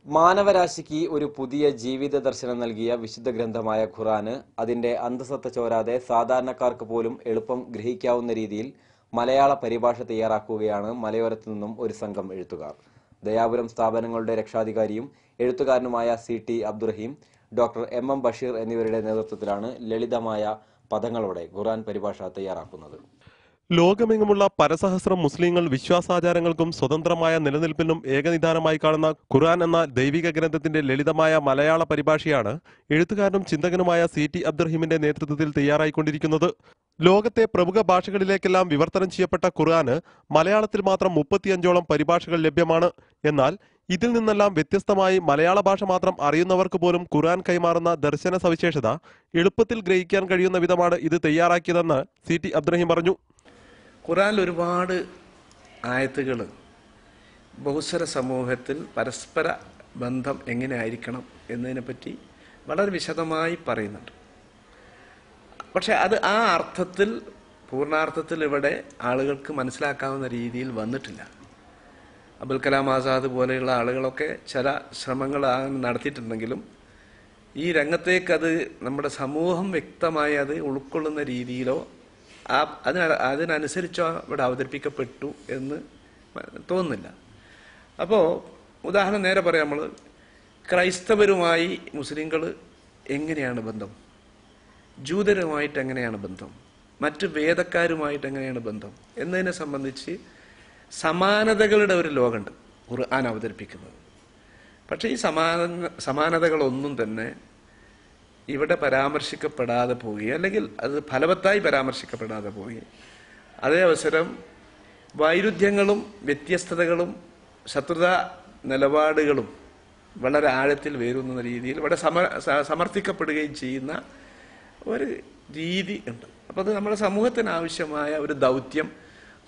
മാനവരാശിക്ക് ഒരു പുതിയ ജീവിത ദർശനം നൽകിയ വിശുദ്ധ ഗ്രന്ഥമായ ഖുർആന് അതിന്റെ അന്തസത്ത ചോരാതെ സാധാരണക്കാർക്ക് പോലും എളുപ്പം ഗ്രഹിക്കാവുന്ന രീതിയിൽ മലയാള പരിഭാഷ തയ്യാറാക്കുകയാണ് മലയോരത്തു നിന്നും ഒരു സംഘം എഴുത്തുകാർ. ദയാപുരം സ്ഥാപനങ്ങളുടെ രക്ഷാധികാരിയും എഴുത്തുകാരനുമായ CT Abdurahim, doctor MM Basheer എന്നിവരുടെ നേതൃത്വത്തിലാണ് ലളിതമായ പദങ്ങളോടെ ഖുർആൻ പരിഭാഷ തയ്യാറാക്കുന്നത്. ലോകമെങ്ങുമുള്ള പരസഹസ്രം മുസ്ലിങ്ങൾ വിശ്വാസാചാരങ്ങൾക്കും സ്വതന്ത്രമായ നിലനിൽപ്പിനും ഏകനിധാനമായി കാണുന്ന ഖുർആൻ എന്ന ദൈവിക ഗ്രന്ഥത്തിന്റെ ലളിതമായ മലയാള പരിഭാഷയാണ് എഴുത്തുകാരനും ചിന്തകനുമായ CT അബ്ദുറഹീമിന്റെ നേതൃത്വത്തിൽ തയ്യാറായിക്കൊണ്ടിരിക്കുന്നത്. ലോകത്തെ പ്രമുഖ ഭാഷകളിലേക്കെല്ലാം വിവർത്തനം ചെയ്യപ്പെട്ട ഖുർആന് മലയാളത്തിൽ മാത്രം 35ഓളം പരിഭാഷകൾ ലഭ്യമാണ്. എന്നാൽ ഇതിൽ നിന്നെല്ലാം വ്യത്യസ്തമായി മലയാള ഭാഷ മാത്രം അറിയുന്നവർക്ക് പോലും ഖുർആൻ കൈമാറുന്ന ദർശന സവിശേഷത എളുപ്പത്തിൽ ഗ്രഹിക്കാൻ കഴിയുന്ന വിധമാണ് ഇത് തയ്യാറാക്കിയതെന്ന് CT അബ്ദുറഹീം പറഞ്ഞു. ഖുർആനിൽ ഒരുപാട് ആയത്തുകൾ ബഹുസ്വര സമൂഹത്തിൽ പരസ്പര ബന്ധം എങ്ങനെ ആയിരിക്കണം എന്നതിനെപ്പറ്റി വളരെ വിശദമായി പറയുന്നുണ്ട്. പക്ഷെ അത് ആ അർത്ഥത്തിൽ പൂർണ്ണാർത്ഥത്തിൽ ഇവിടെ ആളുകൾക്ക് മനസ്സിലാക്കാവുന്ന രീതിയിൽ വന്നിട്ടില്ല. അബുൽ കലാം ആസാദ് പോലെയുള്ള ആളുകളൊക്കെ ചില ശ്രമങ്ങൾ നടത്തിയിട്ടുണ്ടെങ്കിലും ഈ രംഗത്തേക്ക് അത് നമ്മുടെ സമൂഹം വ്യക്തമായി അത് ഉൾക്കൊള്ളുന്ന രീതിയിലോ അതിനനുസരിച്ചോ ഇവിടെ അവതരിപ്പിക്കപ്പെട്ടു എന്ന് തോന്നുന്നില്ല. അപ്പോൾ ഉദാഹരണം നേരെ പറയാം, നമ്മൾ ക്രൈസ്തവരുമായി മുസ്ലിങ്ങൾ എങ്ങനെയാണ് ബന്ധം, ജൂതരുമായിട്ട് എങ്ങനെയാണ് ബന്ധം, മറ്റ് വേദക്കാരുമായിട്ട് എങ്ങനെയാണ് ബന്ധം എന്നതിനെ സംബന്ധിച്ച് സമാനതകളുടെ ഒരു ലോകമുണ്ട് ഖുർആൻ അവതരിപ്പിക്കുന്നത്. പക്ഷേ ഈ സമാനതകളൊന്നും തന്നെ ഇവിടെ പരാമർശിക്കപ്പെടാതെ പോവുകയും അല്ലെങ്കിൽ അത് ഫലവത്തായി പരാമർശിക്കപ്പെടാതെ പോവുകയും അതേ അവസരം വൈരുദ്ധ്യങ്ങളും വ്യത്യസ്തതകളും ശത്രുതാ നിലപാടുകളും വളരെ ആഴത്തിൽ വേരുന്ന രീതിയിൽ ഇവിടെ സമർത്ഥിക്കപ്പെടുകയും ചെയ്യുന്ന ഒരു രീതി ഉണ്ട്. അപ്പോൾ അത് നമ്മുടെ സമൂഹത്തിന് ആവശ്യമായ ഒരു ദൗത്യം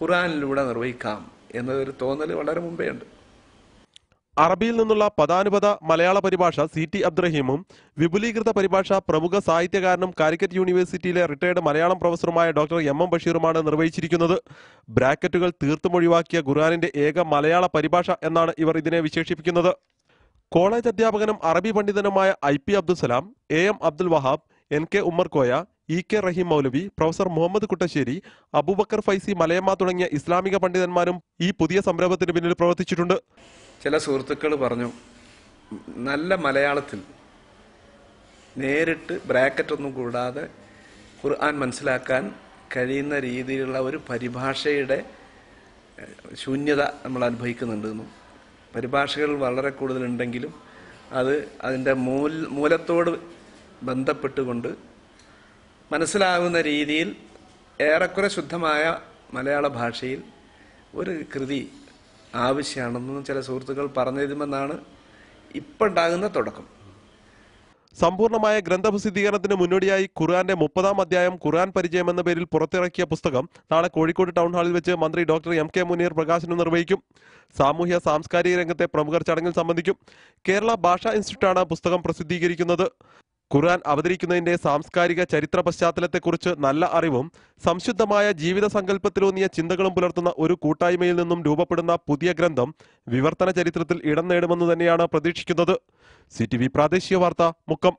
ഖുർആനിലൂടെ നിർവഹിക്കാം എന്നൊരു തോന്നൽ വളരെ മുമ്പേ ഉണ്ട്. അറബിയിൽ നിന്നുള്ള പദാനുപത മലയാള പരിഭാഷ CT അബ്ദുറഹീമും വിപുലീകൃത പരിഭാഷ പ്രമുഖ സാഹിത്യകാരനും കാലിക്കറ്റ് യൂണിവേഴ്സിറ്റിയിലെ റിട്ടയർഡ് മലയാളം പ്രൊഫസറുമായ ഡോക്ടർ MM ബഷീറുമാണ് നിർവഹിച്ചിരിക്കുന്നത്. ബ്രാക്കറ്റുകൾ തീർത്തും ഒഴിവാക്കിയ ഖുർആനിന്റെ ഏക മലയാള പരിഭാഷ എന്നാണ് ഇവർ ഇതിനെ വിശേഷിപ്പിക്കുന്നത്. കോളേജ് അധ്യാപകനും അറബി പണ്ഡിതനുമായ IP Abdussalam, AM Abdul Wahab, NK Ummerkoya, EK Raheem Moulavi, professor Muhammad Kuttassery, Abubakar Faizy Malayamma തുടങ്ങിയ ഇസ്ലാമിക പണ്ഡിതന്മാരും ഈ പുതിയ സംരംഭത്തിന് പിന്നിൽ പ്രവർത്തിച്ചിട്ടുണ്ട്. ചില സുഹൃത്തുക്കൾ പറഞ്ഞു, നല്ല മലയാളത്തിൽ നേരിട്ട് ബ്രാക്കറ്റൊന്നും കൂടാതെ ഖുർആൻ മനസ്സിലാക്കാൻ കഴിയുന്ന രീതിയിലുള്ള ഒരു പരിഭാഷയുടെ ശൂന്യത നമ്മൾ അനുഭവിക്കുന്നുണ്ടെന്നും, പരിഭാഷകൾ വളരെ കൂടുതലുണ്ടെങ്കിലും അത് അതിൻ്റെ മൂലത്തോട് ബന്ധപ്പെട്ടുകൊണ്ട് മനസ്സിലാകുന്ന രീതിയിൽ ഏറെക്കുറെ ശുദ്ധമായ മലയാള ഭാഷയിൽ ഒരു കൃതി ആവശ്യമാണെന്നും ചില സുഹൃത്തുക്കൾ പറഞ്ഞിരുമെന്നാണ് ഇപ്പോൾ ഉണ്ടാകുന്ന തുടക്കം. സമ്പൂർണമായ ഗ്രന്ഥപ്രസിദ്ധീകരണത്തിന് മുന്നോടിയായി ഖുർആന്റെ 30-ാം അധ്യായം ഖുർആൻ പരിചയം എന്ന പേരിൽ പുറത്തിറക്കിയ പുസ്തകം നാളെ കോഴിക്കോട് ടൗൺ ഹാളിൽ വെച്ച് മന്ത്രി ഡോക്ടർ MK മുനീർ പ്രകാശനം നിർവഹിക്കും. സാമൂഹ്യ സാംസ്കാരിക രംഗത്തെ പ്രമുഖർ ചടങ്ങിൽ സംബന്ധിക്കും. കേരള ഭാഷാ ഇൻസ്റ്റിറ്റ്യൂട്ടാണ് പുസ്തകം പ്രസിദ്ധീകരിക്കുന്നത്. ഖുർആൻ അവതരിക്കുന്നതിന്റെ സാംസ്കാരിക ചരിത്ര പശ്ചാത്തലത്തെക്കുറിച്ച് നല്ല അറിവും സംശുദ്ധമായ ജീവിത സങ്കല്പത്തിലൂന്നിയ ചിന്തകളും പുലർത്തുന്ന ഒരു കൂട്ടായ്മയിൽ നിന്നും രൂപപ്പെടുന്ന പുതിയ ഗ്രന്ഥം വിവർത്തന ചരിത്രത്തിൽ ഇടം നേടുമെന്ന് തന്നെയാണ് പ്രതീക്ഷിക്കുന്നത്. CTV പ്രാദേശിക വാർത്ത, മുക്കം.